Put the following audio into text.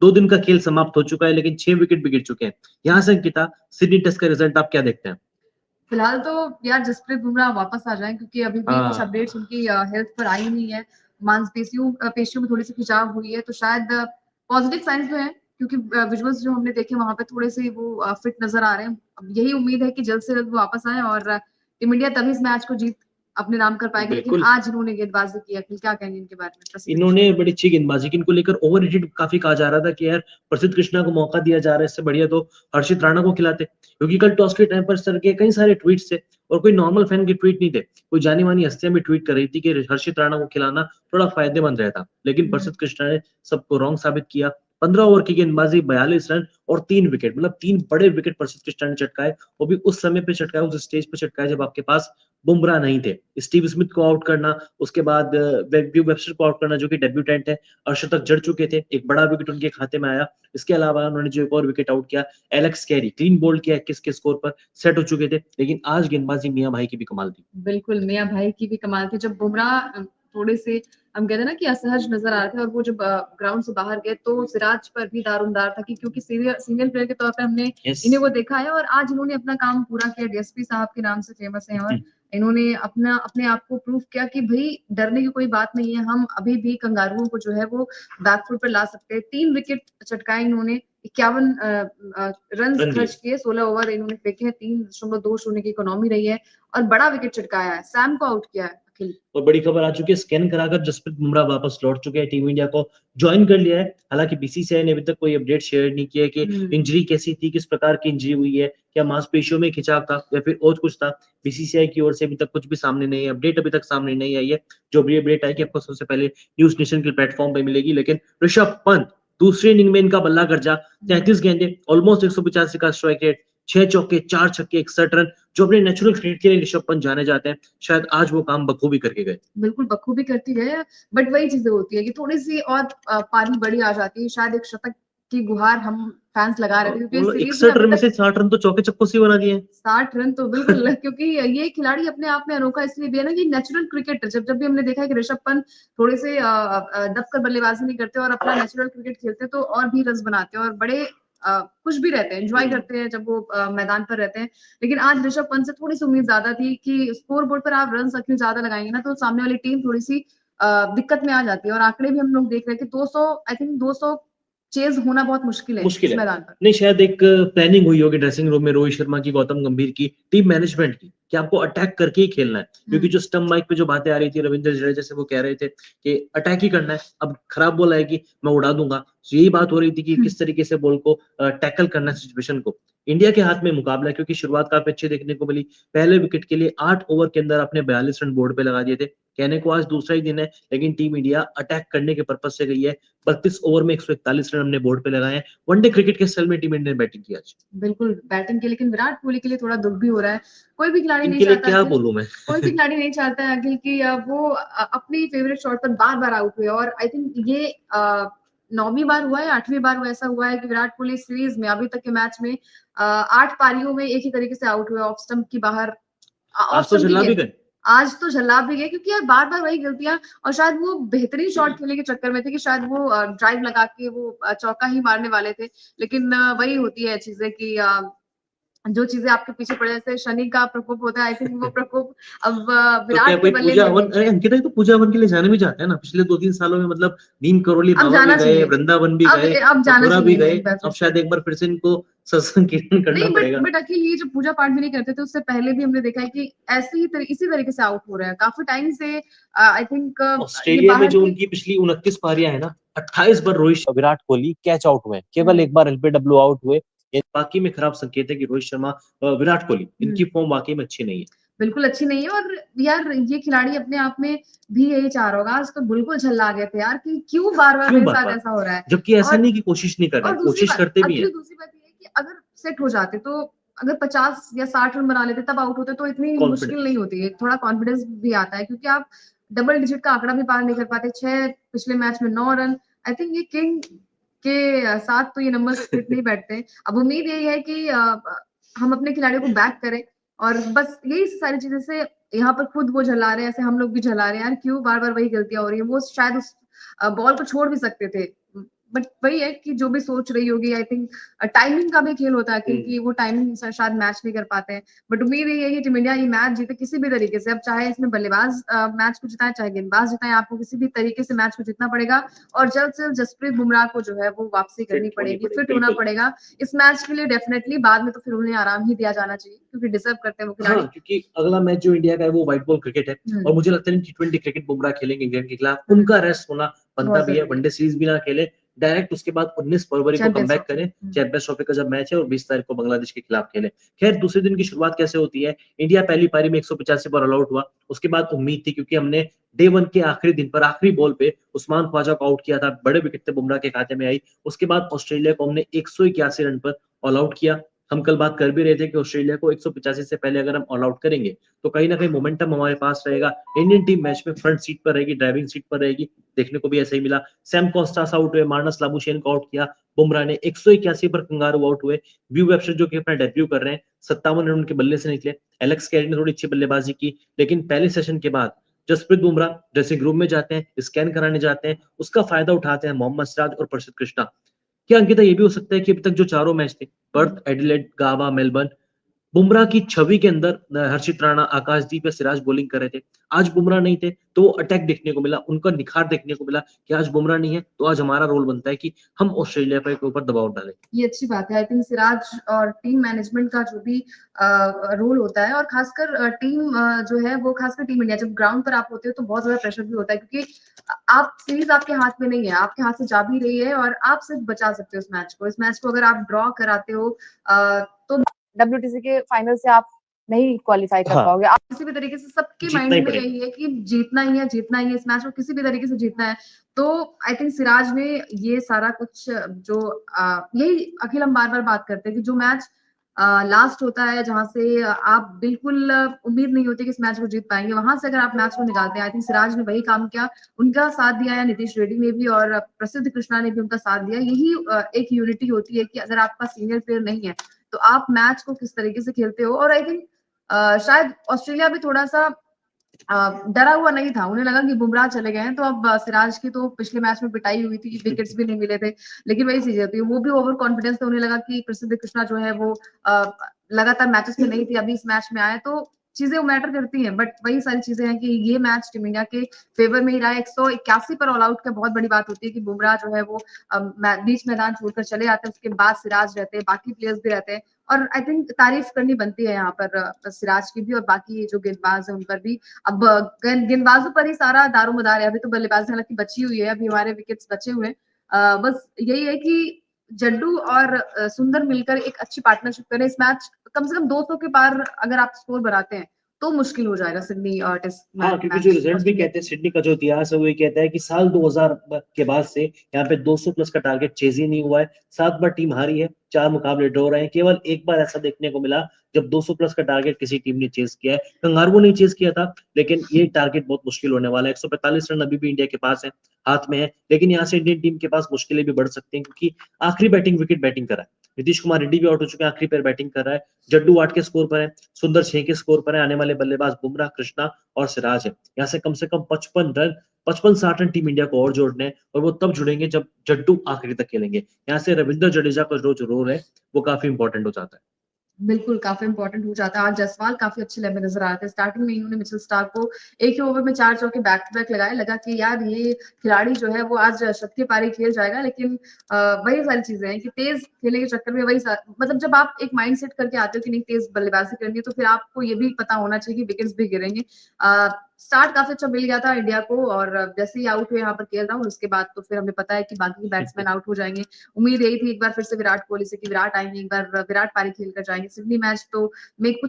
2 दिन का खेल समाप्त हो चुका है, लेकिन 6 विकेट भी गिर चुके हैं। यहाँ से अंकिता, सिडनी टेस्ट का रिजल्ट आप क्या देखते हैं? फिलहाल तो यार जसप्रीत बुमराह वापस आ जाएं, क्योंकि अभी भी कुछ हाँ, अपडेट्स उनकी हेल्थ पर आई नहीं है। मांसपेशियों पेशियों में थोड़ी सी खिंचाव हुई है, तो शायद पॉजिटिव साइंस जो है, क्योंकि विजुअल्स जो हमने देखे वहां पे थोड़े से वो फिट नजर आ रहे हैं। अब यही उम्मीद है कि जल्द से जल्द वो वापस आए और टीम इंडिया तभी इस मैच को जीत अपने नाम कर पाएगी। लेकिन बिल्कुल। आज इन्होंने गेंदबाजी की। अखिल, क्या कहेंगे इनके बारे में, प्रसिद्ध कृष्णा? इन्होंने बड़ी अच्छी गेंदबाजी की, इनको लेकर ओवररेटेड काफी कहा जा रहा था कि यार प्रसिद्ध कृष्णा को मौका दिया जा रहा है, इससे बढ़िया तो हर्षित राणा को खिलाते, क्योंकि कल टॉस के टाइम पर सर के कई सारे ट्वीट्स थे और कोई नॉर्मल फैन के ट्वीट नहीं थे, कोई जानी मानी हस्तियां भी ट्वीट कर रही थी कि हर्षित राणा को खिलाना थोड़ा फायदेमंद रहता, लेकिन हम्म। प्रसिद्ध कृष्णा ने सबको रॉन्ग साबित किया। 15 ओवर की गेंदबाजी, 42 रन और 3 विकेट, मतलब 3 बड़े विकेट प्रसिद्ध कृष्णा ने चटकाए, वो भी उस समय पे चटकाए, उस स्टेज पे चटकाए जब आपके पास बुमराह नहीं थे। स्टीव स्मिथ को आउट करना, उसके बाद वेबस्टर को आउट करना जो कि डेब्यूटेंट है, अर्शतक जड़ चुके थे, एक बड़ा विकेट उनके खाते में आया। इसके अलावा उन्होंने जो एक और विकेट आउट किया, एलेक्स कैरी क्लीन बोल्ड किया 21 के स्कोर पर, सेट हो चुके थे। लेकिन आज गेंदबाजी मियां भाई की भी कमाल थी। बिल्कुल, मियां भाई की भी कमाल थी। जब बुमराह थोड़े से हम कहते हैं ना कि असहज नजर आ रहे थे और वो जब ग्राउंड से बाहर गए, तो सिराज पर भी दारोमदार था कि क्योंकि सीनियर प्लेयर के तौर पे हमने यस। इन्हें वो देखा है और आज इन्होंने अपना काम पूरा किया। डीएसपी साहब के नाम से फेमस है और इन्होंने अपने आप को प्रूव किया कि भाई डरने की कोई बात नहीं है, हम अभी भी कंगारुओं को जो है वो बैकफुट पर ला सकते हैं। 3 विकेट चटकाए इन्होंने, 51 रन रन दिए। खर्च किए, 16 ओवर इन्होंने फेंके हैं, 3.20 की इकोनॉमी रही है और बड़ा विकेट चटकाया है। सैम को आउट किया है अखिल। और बड़ी खबर आ चुकी है, स्कैन कराकर जसप्रीत बुमराह वापस लौट चुके हैं, टीम इंडिया को ज्वाइन कर लिया है। हालांकि बीसीसीआई ने अभी तक कोई अपडेट शेयर नहीं किया है कि इंजरी कैसी थी, किस प्रकार की इंजरी हुई है, क्या मांसपेशियों में खिंचाव था या फिर और कुछ था। बीसीसीआई की ओर से अभी तक कुछ भी सामने नहीं है, अपडेट अभी तक सामने नहीं आई है। जो भी अपडेट आएगी आपको सबसे पहले न्यूज नेशन के प्लेटफॉर्म पर मिलेगी। लेकिन ऋषभ पंत दूसरे इनिंग में इनका बल्ला गर्जा, 33 गेंदे, ऑलमोस्ट 185 का स्ट्राइक रेट, 6 चौके 4 छक्के 61 रन। जो अपने नेचुरल क्रिकेट के लिए ऋषभ पंत जाने जाते हैं, शायद आज वो काम बखूबी करके गए। बिल्कुल बखूबी करती गए, बट वही चीजें होती है कि थोड़ी सी और पारी बड़ी आ जाती है। शायद एक शतक की गुहार हम फैंस लगा रहे थे, क्योंकि इस सीरीज में 61 अभी रन में तक से 60 रन तो चौके चक्कों से बना दिए हैं। 60 रन तो बिल्कुल क्योंकि ये खिलाड़ी अपने आप में अनोखा इसलिए भी है ना कि नेचुरल क्रिकेटर, जब जब भी हमने देखा है कि ऋषभ पंत थोड़े से दबकर बल्लेबाजी नहीं करते और अपना नेचुरल क्रिकेट खेलते तो और भी रन बनाते हैं और बड़े खुश भी रहते हैं, एंजॉय करते हैं जब वो मैदान पर रहते हैं। लेकिन आज ऋषभ पंत से थोड़ी सी उम्मीद ज्यादा थी कि स्कोर बोर्ड पर आप रन अखिल ज्यादा लगाएंगे ना, तो सामने वाली टीम थोड़ी सी दिक्कत में आ जाती है। और आंकड़े भी हम लोग देख रहे हैं कि 200, आई थिंक 200 चेज होना बहुत मुश्किल है मुश्किल इस है। मैदान पर। नहीं, शायद एक प्लानिंग हुई होगी ड्रेसिंग रूम में रोहित शर्मा की, गौतम गंभीर की, टीम मैनेजमेंट की, कि आपको अटैक करके ही खेलना है। क्योंकि जो स्टंप माइक पे जो बातें आ रही थी रविंद्र जडेजा से, वो कह रहे थे कि अटैक ही करना है, अब खराब बॉल आएगी मैं उड़ा दूंगा। यही बात हो रही थी कि किस तरीके से बॉल को टैकल करना है, सिचुएशन को। इंडिया के हाथ में मुकाबला है, क्योंकि शुरुआत काफी अच्छी देखने को मिली। पहले विकेट के लिए 8 ओवर के अंदर आपने 42 रन बोर्ड पे लगा दिए थे। कहने को आज दूसरा ही दिन है, लेकिन टीम इंडिया अटैक करने के पर्पज से गई है। 32 ओवर में 141 रन हमने बोर्ड पे लगाए हैं। वनडे क्रिकेट के स्टाइल में टीम इंडिया ने बैटिंग की आज। बिल्कुल बैटिंग की, लेकिन विराट कोहली के लिए थोड़ा दुख भी हो रहा है। कोई भी खिलाड़ी नहीं इनके लिए चाहता क्या अखिल, बोलूं मैं। कोई भी खिलाड़ी नहीं चाहता है अखिल कि वो अपनी फेवरेट शॉट पर बार बार आउट हुए। और आई थिंक ये 9वीं बार हुआ है, 8वीं बार ऐसा हुआ है कि विराट कोहली सीरीज में अभी तक के मैच में 8 पारियों में एक ही तरीके से आउट हुए, ऑफ स्टंप की बाहर, ऑफ आज तो स्टंप की झल्ला भी गेंद। गए। आज तो झल्ला भी गए, क्योंकि यार बार बार वही गलतियां। और शायद वो बेहतरीन शॉट खेलने के चक्कर में थे कि शायद वो ड्राइव लगा के वो चौका ही मारने वाले थे। लेकिन वही होती है चीजें कि जो चीजें आपके पीछे पड़े, जैसे शनि का प्रकोप होता है, आई थिंक वो प्रकोप अब तो क्या विराट के कोई बल्ले पूजा में हवन, नहीं अरे है। अंकिता, तो पूजा हवन के लिए जाने भी जाते हैं ना पिछले 2-3 सालों में, मतलब नीम करोली अब बाबा भी जाना गए, चाहिए, वृंदावन भी अब गए, अब जाना मथुरा भी चाहिए गए। इन्हें अब वापस से। शायद एक बार फिर से इनको सत्संग कीर्तन करना नहीं, पड़ेगा। बट अखिल ये जो पूजा पाठ भी नहीं करते थे उससे पहले भी हमने देखा है कि इसी तरीके से आउट हो रहे हैं काफी टाइम से। आई थिंक ये ऑस्ट्रेलिया में बाहर जो की। उनकी पिछली 29 पारियां है ना, 28 बार रोहित विराट कोहली कैच आउट हुए, केवल एक बार एलबीडब्ल्यू आउट हुए। ये बाकी में खराब संकेत है कि रोहित शर्मा, विराट कोहली, इनकी फॉर्म वाकई में अच्छी नहीं है। बिल्कुल अच्छी नहीं है। और यार ये खिलाड़ी अपने आप में भी यही चाह रहा होगा, आज तो बिल्कुल झल्ला गए थे यार कि क्यों बार बार क्यों मेरे बार साथ बार, ऐसा हो रहा है। जबकि ऐसा और नहीं कि कोशिश नहीं कर रहे, और दूसरी कोशिश बात करते भी अखिल, हैं। दूसरी बात ये है कि अगर सेट हो जाते तो, अगर 50 या 60 रन बना लेते तब आउट होते तो इतनी मुश्किल नहीं कॉन्फिडेंस। होती है। थोड़ा कॉन्फिडेंस भी आता है, क्योंकि आप डबल डिजिट का आंकड़ा भी पार नहीं कर पाते। 6 पिछले मैच में 9 रन, आई थिंक ये किंग के साथ तो ये नंबर फिट नहीं बैठते। अब उम्मीद यही है कि हम अपने खिलाड़ियों को बैक करें और बस यही सारी चीजें से यहाँ पर खुद वो झल्ला रहे हैं, ऐसे हम लोग भी झल्ला रहे हैं यार, क्यों बार बार वही गलतियां हो रही है। वो शायद उस बॉल को छोड़ भी सकते थे, बट वही है कि जो भी सोच रही होगी, आई थिंक टाइमिंग का भी खेल होता है, क्योंकि वो टाइमिंग शायद मैच नहीं कर पाते हैं। बट उम्मीद यही है कि टीम इंडिया ये मैच जीते किसी भी तरीके से। अब चाहे इसमें बल्लेबाज मैच को जिताए, चाहे गेंदबाज जिताए, आपको किसी भी तरीके से मैच को जीतना पड़ेगा और जल्द से जल्द जसप्रीत बुमराह को जो है वो वापसी करनी पड़ेगी, फिट होना पड़ेगा इस मैच के लिए डेफिनेटली। बाद में तो फिर उन्हें आराम ही दिया जाना चाहिए, क्योंकि डिजर्व करते हैं वो खिलाड़ी। हाँ, क्योंकि अगला मैच जो इंडिया का है वो व्हाइट बॉल क्रिकेट है हम्म। और मुझे लगता है T20 क्रिकेट बुमराह खेलेंगे इंग्लैंड के खिलाफ, उनका रेस्ट होना बनता बहुत भी है। जरूरी है। वनडे सीरीज भी ना खेले, डायरेक्ट उसके बाद 19 फरवरी को चैंपियंस कमबैक ट्रॉफी। करें। चैंपियंस ट्रॉफी का जब मैच है और 20 तारीख को बांग्लादेश के खिलाफ खेले। खैर, दूसरे दिन की शुरुआत कैसे होती है? इंडिया पहली पारी में 185 पर ऑल आउट हुआ। उसके बाद उम्मीद थी, क्योंकि हमने डे 1 के आखिरी दिन पर आखिरी बॉल पे उस्मान ख्वाजा को आउट किया था, बड़े विकेट थे बुमराह के खाते में आई। उसके बाद ऑस्ट्रेलिया को हमने 181 रन पर ऑल आउट किया। हम कल बात कर भी रहे थे कि ऑस्ट्रेलिया को 185 से पहले अगर हम ऑल आउट करेंगे तो कहीं ना कहीं मोमेंटम हमारे पास रहेगा। इंडियन टीम मैच में फ्रंट सीट पर रहेगी, ड्राइविंग सीट पर रहेगी। देखने को भी ऐसा ही मिला। सैम कॉस्टास आउट हुए, मार्नस लाबुशेन को आउट किया बुमराह ने। 181 पर कंगारू आउट हुए। व्यू वेबस्टर जो कि अपना डेब्यू कर रहे हैं, 57 रन उनके बल्ले से निकले। एलेक्स कैरी ने थोड़ी अच्छी बल्लेबाजी की, लेकिन पहले सेशन के बाद जसप्रीत बुमराह ड्रेसिंग रूम में जाते हैं, स्कैन कराने जाते हैं, उसका फायदा उठाते हैं मोहम्मद सिराज और प्रसिद्ध कृष्णा। क्या अंकिता ये भी हो सकता है कि अभी तक जो चारों मैच थे, पर्थ, एडिलेड, गावा, मेलबर्न, बुमराह की छवि के अंदर हर्षित राणा, आकाशदीप या सिराज बॉलिंग कर रहे थे। आज बुमराह नहीं थे तो वो अटैक देखने को मिला, उनका निखार देखने को मिला कि आज बुमराह नहीं है तो आज हमारा रोल बनता है कि हम ऑस्ट्रेलिया के ऊपर दबाव डालें। ये अच्छी बात है। आई थिंक सिराज और टीम मैनेजमेंट का जो भी रोल होता है, और खासकर टीम जो है वो, खासकर टीम इंडिया, जब ग्राउंड पर आप होते हो तो बहुत ज्यादा प्रेशर भी होता है, क्योंकि आप सीरीज आपके हाथ में नहीं है, आपके हाथ से जा भी रही है और आप सिर्फ बचा सकते हो इस मैच को। इस मैच को अगर आप ड्रॉ कराते हो तो WTC के फाइनल से आप नहीं क्वालिफाई कर पाओगे। आप किसी भी तरीके से, सबके जीतना माइंड ही में पड़ेगा। यही है कि जीतना ही है, जीतना ही है, इस मैच को किसी भी तरीके से जीतना है। तो आई थिंक सिराज ने ये सारा कुछ जो यही अखिल हम बार बार बात करते हैं कि जो मैच लास्ट होता है, जहां से आप बिल्कुल उम्मीद नहीं होती कि इस मैच को जीत पाएंगे, वहां से अगर आप मैच को निकालते हैं, आई थिंक सिराज ने वही काम किया। उनका साथ दिया, या नीतीश रेड्डी ने भी और प्रसिद्ध कृष्णा ने भी उनका साथ दिया। यही एक यूनिटी होती है कि अगर आपका सीनियर प्लेयर नहीं है तो आप मैच को किस तरीके से खेलते हो। और आई थिंक शायद ऑस्ट्रेलिया भी थोड़ा सा डरा हुआ नहीं था, उन्हें लगा कि बुमराह चले गए हैं तो अब सिराज की तो पिछले मैच में पिटाई हुई थी, विकेट्स भी नहीं मिले थे। लेकिन वही चीज होती है, वो भी ओवर कॉन्फिडेंस थे, उन्हें लगा कि प्रसिद्ध कृष्णा जो है वो लगातार मैचेस में नहीं थी, अभी इस मैच में आए तो चीजें मैटर करती हैं। बट वही सारी चीजें हैं कि ये मैच टीम इंडिया के फेवर में ही रहा है। 181 पर ऑल आउट का बहुत बड़ी बात होती है कि बुमराह जो है वो बीच मैदान छोड़कर चले जाते हैं, उसके बाद सिराज रहते हैं, बाकी प्लेयर्स भी रहते हैं। और आई थिंक तारीफ करनी बनती है यहाँ पर सिराज की भी, और बाकी जो गेंदबाज है उन पर भी। अब गेंदबाजों पर ही सारा दारोमदार है, अभी तो बल्लेबाजी हालांकि बची हुई है, अभी हमारे विकेट्स बचे हुए हैं। बस यही है कि जड्डू और सुंदर मिलकर एक अच्छी पार्टनरशिप करें। इस मैच कम से कम 200 के पार अगर आप स्कोर बनाते हैं तो मुश्किल हो जाएगा सिडनी टेस्ट हाँ, क्योंकि जो मैच रिजल्ट्स भी ऑस्ट्रेलिया। कहते हैं, सिडनी का जो इतिहास है वो ये कहता है कि साल 2000 के बाद से यहाँ पे 200 प्लस का टारगेट चेज ही नहीं हुआ है। 7 बार टीम हारी है, 4 मुकाबले ड्रॉ रहे हैं। केवल एक बार ऐसा देखने को मिला जब 200 प्लस का टारगेट किसी टीम ने चेज किया है। कंगारुओं ने चेज किया था, लेकिन ये टारगेट बहुत मुश्किल होने वाला है। 145 रन अभी भी इंडिया के पास है, हाथ में है, लेकिन यहाँ से इंडियन टीम के पास मुश्किलें भी बढ़ सकती हैं, क्योंकि आखिरी बैटिंग विकेट बैटिंग करा है। नीतीश कुमार रेड्डी भी आउट हो चुके हैं, आखिरी पैर बैटिंग कर रहा है। जड्डू 8 के स्कोर पर है, सुंदर 6 के स्कोर पर है। आने वाले बल्लेबाज बुमराह, कृष्णा और सिराज है। यहाँ से कम 55 रन, 55-60 रन टीम इंडिया को और जोड़ने हैं, और वो तब जुड़ेंगे जब जड्डू आखिरी तक खेलेंगे। यहाँ से रविंद्र जडेजा का जो रोल है वो काफी इंपॉर्टेंट हो जाता है। बिल्कुल, काफ़ी इम्पोर्टेंट हो जाता है। आज जायसवाल काफ़ी अच्छे लेवल में नज़र आ रहे थे। स्टार्टिंग में इन्होंने मिचेल स्टार्क को एक ही ओवर में 4 चौके बैक टू बैक लगाए। लगा कि यार ये खिलाड़ी जो है वो आज शतकीय पारी खेल जाएगा, लेकिन वही सारी चीज़ें हैं कि तेज़ खेलने के चक्कर में वही मतलब जब आप एक माइंड सेट करके आते हो कि नहीं तेज़ बल्लेबाज़ी करनी है, तो फिर आपको ये भी पता होना चाहिए कि विकेट्स भी गिरेंगे। स्टार्ट काफ़ी अच्छा मिल गया था इंडिया को, और जैसे ही आउट हुए यहाँ पर केएल राहुल, उसके बाद तो फिर हमें पता है कि बाकी बैट्समैन आउट हो जाएँगे। उम्मीद यही थी एक बार फिर से विराट कोहली से कि विराट आएंगे, एक बार विराट पारी खेल कर जाएंगे। सिडनी मैच तो में कुछ